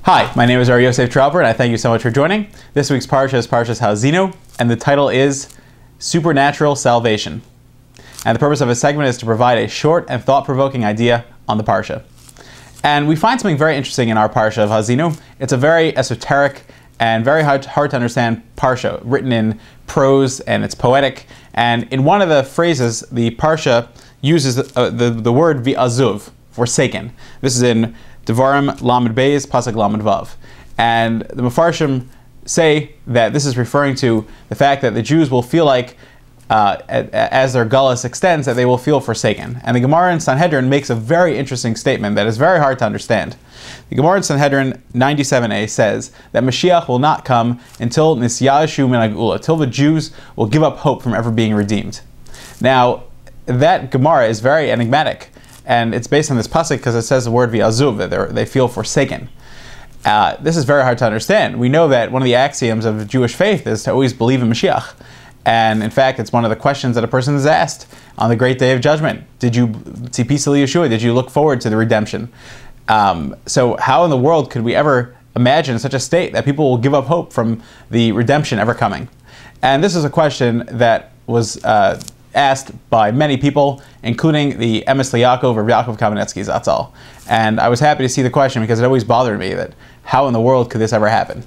Hi, my name is Rabbi Yosef Tropper, and I thank you so much for joining. This week's Parsha is Parshas Haazinu, and the title is Supernatural Salvation. And the purpose of a segment is to provide a short and thought-provoking idea on the Parsha. And we find something very interesting in our Parsha of Haazinu. It's a very esoteric and very hard to understand Parsha, written in prose, and it's poetic. And in one of the phrases, the Parsha uses the word v'azuv, forsaken. This is in Devarim Lamed Beis, Pasuk Lamed Vav. And the Mefarshim say that this is referring to the fact that the Jews will feel like, as their gullus extends, that they will feel forsaken. And the Gemara in Sanhedrin makes a very interesting statement that is very hard to understand. The Gemara in Sanhedrin 97a says that Mashiach will not come until Nisyashu min hagula, till the Jews will give up hope from ever being redeemed. Now, that Gemara is very enigmatic. And it's based on this pasuk because it says the word v'azuv, that they feel forsaken. This is very hard to understand. We know that one of the axioms of Jewish faith is to always believe in Mashiach. And in fact, it's one of the questions that a person is asked on the great day of judgment. Did you tzipisa Yeshua? Did you look forward to the redemption? So how in the world could we ever imagine such a state that people will give up hope from the redemption ever coming? And this is a question that was asked by many people, including the Emes L'Yaakov or Yaakov Kamenetsky Zatzal. And I was happy to see the question because it always bothered me that how in the world could this ever happen?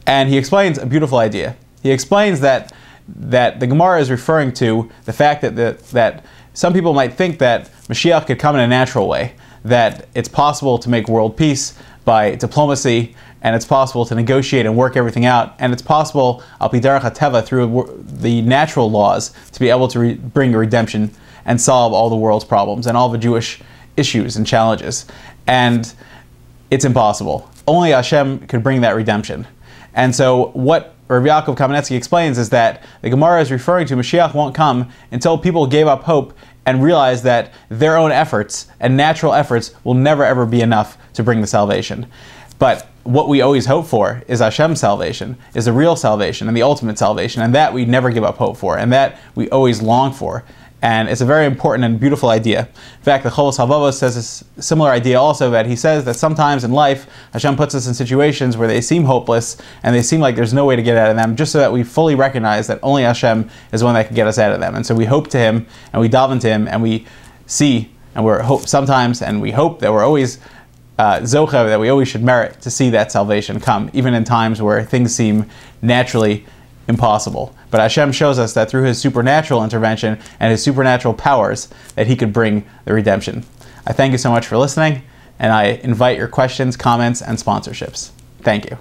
And he explains a beautiful idea. He explains that the Gemara is referring to the fact that some people might think that Mashiach could come in a natural way, that it's possible to make world peace by diplomacy, and it's possible to negotiate and work everything out, and it's possible, al pi derech hateva, through the natural laws, to be able to bring a redemption and solve all the world's problems and all the Jewish issues and challenges. And it's impossible. Only Hashem could bring that redemption. And so what Rabbi Yaakov Kamenetsky explains is that the Gemara is referring to Mashiach won't come until people gave up hope and realized that their own efforts and natural efforts will never ever be enough to bring the salvation. But what we always hope for is Hashem's salvation, is the real salvation and the ultimate salvation, and that we never give up hope for, and that we always long for. And it's a very important and beautiful idea. In fact, the Chovos HaLevavos says a similar idea also, that he says that sometimes in life, Hashem puts us in situations where they seem hopeless, and they seem like there's no way to get out of them, just so that we fully recognize that only Hashem is the one that can get us out of them. And so we hope to Him, and we daven to Him, and we see, and we're sometimes, and we hope that we're always zocha, that we always should merit to see that salvation come, even in times where things seem naturally impossible. But Hashem shows us that through His supernatural intervention and His supernatural powers, that He could bring the redemption. I thank you so much for listening, and I invite your questions, comments, and sponsorships. Thank you.